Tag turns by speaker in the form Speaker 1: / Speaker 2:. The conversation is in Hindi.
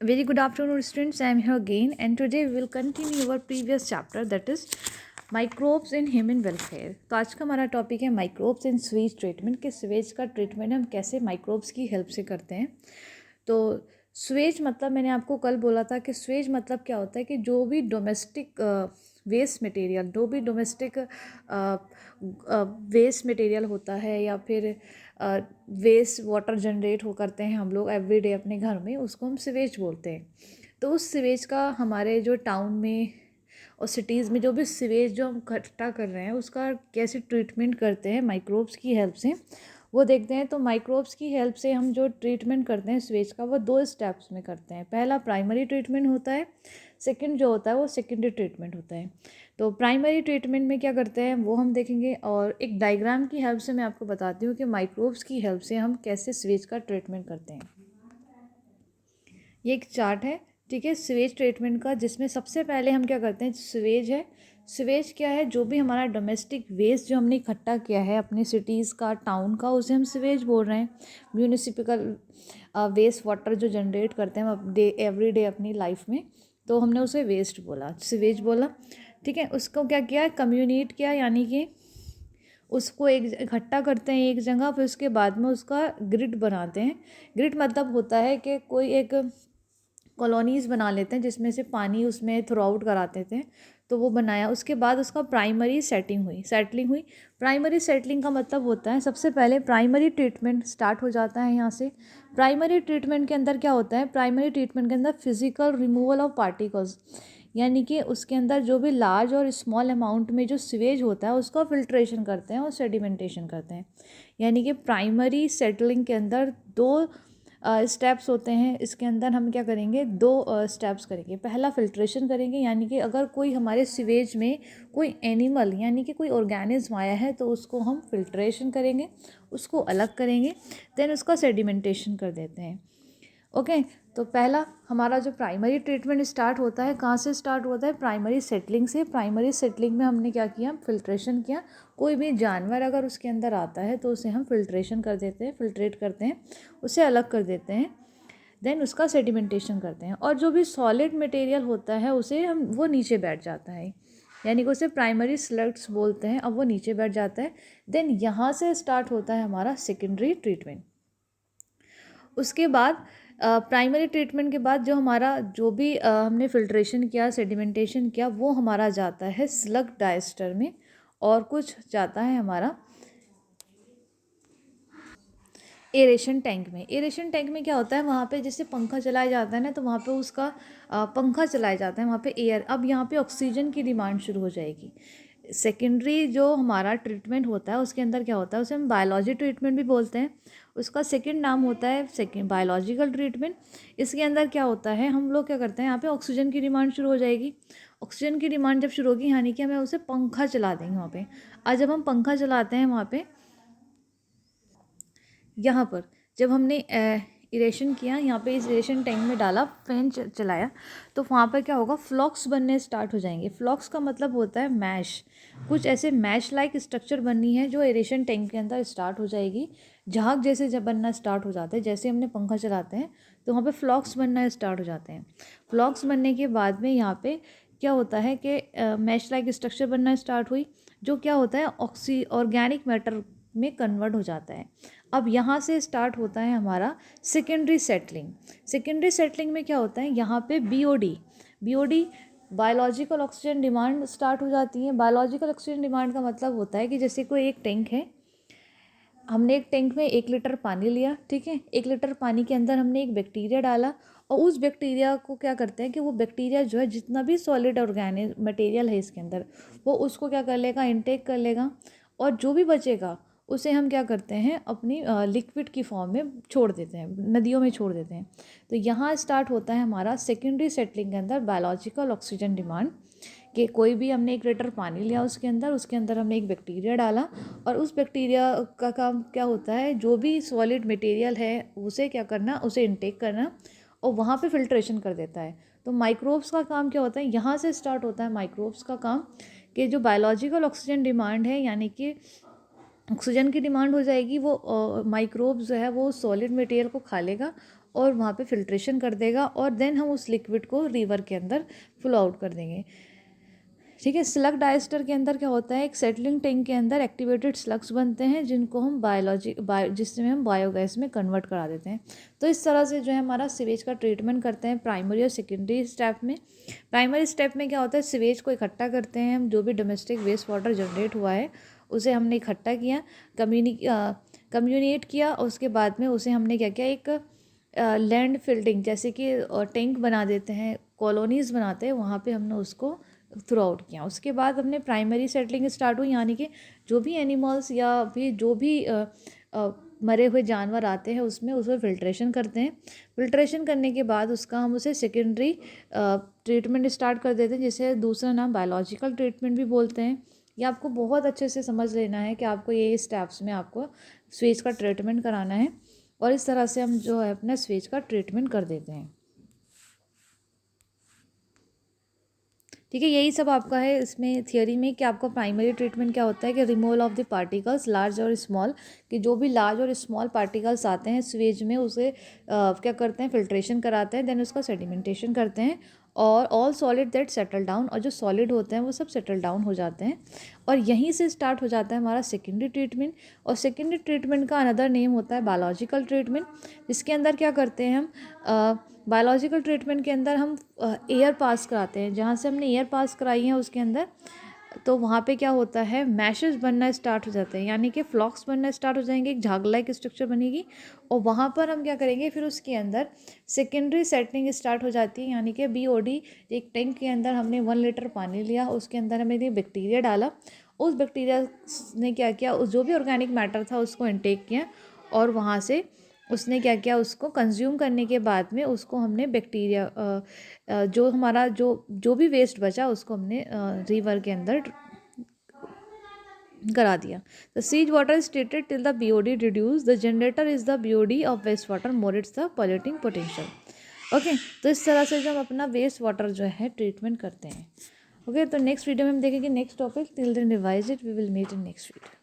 Speaker 1: Very good afternoon, students. I am here again, and today we will continue our previous chapter, that is microbes in human welfare. तो आज का हमारा टॉपिक है माइक्रोब्स इन स्वेज ट्रीटमेंट, कि स्वेज का ट्रीटमेंट हम कैसे माइक्रोब्स की हेल्प से करते हैं। तो स्वेज मतलब मैंने आपको कल बोला था कि स्वेज मतलब क्या होता है कि जो भी डोमेस्टिक वेस्ट मटेरियल, जो भी डोमेस्टिक वेस्ट मटेरियल होता है या फिर वेस्ट वाटर जनरेट हो करते हैं हम लोग एवरीडे अपने घर में, उसको हम सीवेज बोलते हैं। तो उस सीवेज का हमारे जो टाउन में और सिटीज़ में जो भी सीवेज जो हम इकट्ठा कर रहे हैं उसका कैसे ट्रीटमेंट करते हैं माइक्रोब्स की हेल्प से, वो देखते हैं। तो माइक्रोब्स की हेल्प से हम जो ट्रीटमेंट करते हैं सीवेज का, वो 2 स्टेप्स में करते हैं। पहला प्राइमरी ट्रीटमेंट होता है, सेकंड जो होता है वो सेकेंडरी ट्रीटमेंट होता है। तो प्राइमरी ट्रीटमेंट में क्या करते हैं वो हम देखेंगे, और एक डायग्राम की हेल्प से मैं आपको बताती हूँ कि माइक्रोब्स की हेल्प से हम कैसे सीवेज का ट्रीटमेंट करते हैं। ये एक चार्ट है, ठीक है, सीवेज ट्रीटमेंट का, जिसमें सबसे पहले हम क्या करते हैं, सीवेज है। सीवेज क्या है? जो भी हमारा डोमेस्टिक वेस्ट जो हमने इकट्ठा किया है अपने सिटीज़ का, टाउन का, उसे हम सीवेज बोल रहे हैं। म्यूनिसिपल वेस्ट वाटर जो जनरेट करते हैं हम एवरी डे अपनी लाइफ में, तो हमने उसे वेस्ट बोला, सीवेज बोला, ठीक है। उसको क्या किया, कम्युनिट किया, यानी कि उसको एक इकट्ठा करते हैं एक जगह, फिर उसके बाद में उसका ग्रिड बनाते हैं। ग्रिड मतलब होता है कि कोई एक कॉलोनीज़ बना लेते हैं जिसमें से पानी उसमें थ्रू आउट कराते थे, तो वो बनाया। उसके बाद उसका प्राइमरी सेटलिंग हुई। प्राइमरी सेटलिंग का मतलब होता है, सबसे पहले प्राइमरी ट्रीटमेंट स्टार्ट हो जाता है यहाँ से। प्राइमरी ट्रीटमेंट के अंदर क्या होता है, प्राइमरी ट्रीटमेंट के अंदर फिजिकल रिमूवल ऑफ पार्टिकल्स, यानी कि उसके अंदर जो भी लार्ज और स्मॉल अमाउंट में जो सीवेज होता है उसका फिल्ट्रेशन करते हैं और सेडिमेंटेशन करते हैं। यानी कि प्राइमरी सेटलिंग के अंदर 2 स्टेप्स होते हैं। इसके अंदर हम क्या करेंगे, 2 स्टेप्स करेंगे। पहला फिल्ट्रेशन करेंगे, यानी कि अगर कोई हमारे सीवेज में कोई एनिमल यानी कि कोई ऑर्गेनिज्म आया है तो उसको हम फिल्ट्रेशन करेंगे, उसको अलग करेंगे, देन उसका सेडिमेंटेशन कर देते हैं। ओके, तो पहला हमारा जो प्राइमरी ट्रीटमेंट स्टार्ट होता है, कहाँ से स्टार्ट होता है, प्राइमरी सेटलिंग से। प्राइमरी सेटलिंग में हमने क्या किया, फिल्ट्रेशन किया। कोई भी जानवर अगर उसके अंदर आता है तो उसे हम फिल्ट्रेशन कर देते हैं, फिल्ट्रेट करते हैं, उसे अलग कर देते हैं, देन उसका सेडिमेंटेशन करते हैं। और जो भी सॉलिड मटेरियल होता है उसे हम, वो नीचे बैठ जाता है, यानी कि उसे प्राइमरी स्लग्स बोलते हैं। अब वो नीचे बैठ जाता है, देन यहाँ से स्टार्ट होता है हमारा सेकेंडरी ट्रीटमेंट। उसके बाद प्राइमरी ट्रीटमेंट के बाद जो हमारा जो भी हमने फिल्ट्रेशन किया, सेडिमेंटेशन किया, वो हमारा जाता है स्लग डाइस्टर में, और कुछ जाता है हमारा एरेशन टैंक में। एरेशन टैंक में क्या होता है, वहाँ पे जैसे पंखा चलाया जाता है ना, तो वहाँ पे उसका पंखा चलाया जाता है, वहाँ पे एयर। अब यहाँ पे ऑक्सीजन की डिमांड शुरू हो जाएगी। सेकेंडरी जो हमारा ट्रीटमेंट होता है उसके अंदर क्या होता है, उसे हम बायोलॉजी ट्रीटमेंट भी बोलते हैं। उसका सेकंड नाम होता है सेकेंड बायोलॉजिकल ट्रीटमेंट। इसके अंदर क्या होता है, हम लोग क्या करते हैं, यहाँ पे ऑक्सीजन की डिमांड शुरू हो जाएगी। ऑक्सीजन की डिमांड जब शुरू होगी, यानी कि हमें उसे पंखा चला देंगे वहाँ पे। आज जब हम पंखा चलाते हैं वहाँ पे, यहाँ पर जब हमने इरेशन किया, यहाँ पे इस इरेशन टैंक में डाला, फैन चलाया, तो वहाँ पर क्या होगा, फ्लॉक्स बनने स्टार्ट हो जाएंगे। फ्लॉक्स का मतलब होता है मैश। कुछ ऐसे मैश लाइक स्ट्रक्चर बननी है जो एरेशन टैंक के अंदर स्टार्ट हो जाएगी। झाग जैसे जब बनना स्टार्ट हो जाते हैं, जैसे हमने पंखा चलाते हैं तो वहाँ पे फ्लॉक्स बनना स्टार्ट हो जाते हैं। फ्लॉक्स बनने के बाद में यहाँ पे क्या होता है कि मैश लाइक स्ट्रक्चर बनना स्टार्ट हुई, जो क्या होता है ऑर्गेनिक मैटर में कन्वर्ट हो जाता है। अब यहाँ से स्टार्ट होता है हमारा सेकेंडरी सेटलिंग। सेकेंडरी सेटलिंग में क्या होता है, यहाँ पे BOD biological oxygen demand start हो जाती है। बायोलॉजिकल ऑक्सीजन डिमांड का मतलब होता है कि जैसे कोई एक टैंक है, हमने एक टैंक में 1 लीटर पानी लिया, ठीक है। 1 लीटर पानी के अंदर हमने एक बैक्टीरिया डाला, और उस बैक्टीरिया को क्या करते हैं कि वो बैक्टीरिया जो है, जितना भी सॉलिड ऑर्गेनिक मटेरियल है इसके अंदर, वो उसको क्या कर लेगा, इनटेक कर लेगा, और जो भी बचेगा उसे हम क्या करते हैं, अपनी लिक्विड की फॉर्म में छोड़ देते हैं, नदियों में छोड़ देते हैं। तो यहाँ स्टार्ट होता है हमारा सेकेंडरी सेटलिंग के अंदर बायोलॉजिकल ऑक्सीजन डिमांड, कि कोई भी हमने 1 लीटर पानी लिया, उसके अंदर हमने एक बैक्टीरिया डाला, और उस बैक्टीरिया का काम क्या होता है, जो भी सॉलिड मटेरियल है उसे क्या करना, उसे इनटेक करना, और वहाँ पे फिल्ट्रेशन कर देता है। तो माइक्रोब्स का काम क्या होता है, यहाँ से स्टार्ट होता है माइक्रोब्स का काम, कि जो बायोलॉजिकल ऑक्सीजन डिमांड है, यानी कि ऑक्सीजन की डिमांड हो जाएगी, वो माइक्रोब्स जो है वो सॉलिड मटेरियल को खा लेगा, और वहाँ पे फिल्ट्रेशन कर देगा और देन हम उस लिक्विड को रिवर के अंदर फ्लो आउट कर देंगे। ठीक है। स्लग डाइस्टर के अंदर क्या होता है, एक सेटलिंग टैंक के अंदर एक्टिवेटेड स्लग्स बनते हैं जिनको हम जिसमें हम बायोगैस में कन्वर्ट करा देते हैं। तो इस तरह से जो है हमारा सीवेज का ट्रीटमेंट करते हैं प्राइमरी और सेकेंडरी स्टेप में। प्राइमरी स्टेप में क्या होता है, सीवेज को इकट्ठा करते हैं हम, जो भी डोमेस्टिक वेस्ट वाटर जनरेट हुआ है उसे हमने इकट्ठा किया, कम्युनिकेट किया, और उसके बाद में उसे हमने क्या किया, एक लैंड फिल्डिंग जैसे कि टैंक बना देते हैं, कॉलोनीज़ बनाते हैं, वहाँ पे हमने उसको थ्रू आउट किया। उसके बाद हमने प्राइमरी सेटलिंग स्टार्ट हुई, यानी कि जो भी एनिमल्स या फिर जो भी मरे हुए जानवर आते हैं उसमें उसको फिल्ट्रेशन करते हैं। फिल्ट्रेशन करने के बाद उसका हम उसे सेकेंडरी ट्रीटमेंट स्टार्ट कर देते हैं, जिसे दूसरा नाम बायोलॉजिकल ट्रीटमेंट भी बोलते हैं। ये आपको बहुत अच्छे से समझ लेना है कि आपको ये स्टेप्स में आपको स्वेज का ट्रीटमेंट कराना है, और इस तरह से हम जो है अपना स्वेज का ट्रीटमेंट कर देते हैं। ठीक है, यही सब आपका है इसमें थियोरी में कि आपका प्राइमरी ट्रीटमेंट क्या होता है कि removal of the particles large और स्मॉल, कि जो भी लार्ज और स्मॉल पार्टिकल्स आते हैं स्वेज में उसे क्या करते हैं, फिल्ट्रेशन कराते हैं, देन उसका सेडिमेंटेशन करते हैं, और all solid that settle down, और जो सॉलिड होते हैं वो सब सेटल डाउन हो जाते हैं। और यहीं से स्टार्ट हो जाता है हमारा सेकेंडरी ट्रीटमेंट। और सेकेंडरी ट्रीटमेंट का अनदर नेम होता है बायोलॉजिकल ट्रीटमेंट, जिसके अंदर क्या करते हैं हम, बायोलॉजिकल ट्रीटमेंट के अंदर हम एयर पास कराते हैं, जहाँ से हमने एयर पास कराई है उसके अंदर, तो वहाँ पे क्या होता है, मैशेस बनना स्टार्ट हो जाते हैं, यानी कि फ्लॉक्स बनना स्टार्ट हो जाएंगे, एक झाग लाइक स्ट्रक्चर बनेगी, और वहाँ पर हम क्या करेंगे, फिर उसके अंदर सेकेंडरी सेटलिंग स्टार्ट हो जाती है, यानी कि BOD, एक टैंक के अंदर हमने 1 लीटर पानी लिया, उसके अंदर हमने बैक्टीरिया डाला, उस बैक्टीरिया ने क्या किया, उस जो भी ऑर्गेनिक मैटर था उसको इनटेक किया, और वहाँ से उसने क्या किया, उसको कंज्यूम करने के बाद में उसको हमने बैक्टीरिया जो हमारा जो भी वेस्ट बचा उसको हमने रिवर के अंदर करा दिया। The sewage water is treated till the BOD reduce, the generator is the BOD of waste water, more its the polluting potential. Okay, तो इस तरह से जो हम अपना वेस्ट वाटर जो है ट्रीटमेंट करते हैं। ओके, तो नेक्स्ट वीडियो में हम देखेंगे next topic. Till then revise it, we will meet in next video.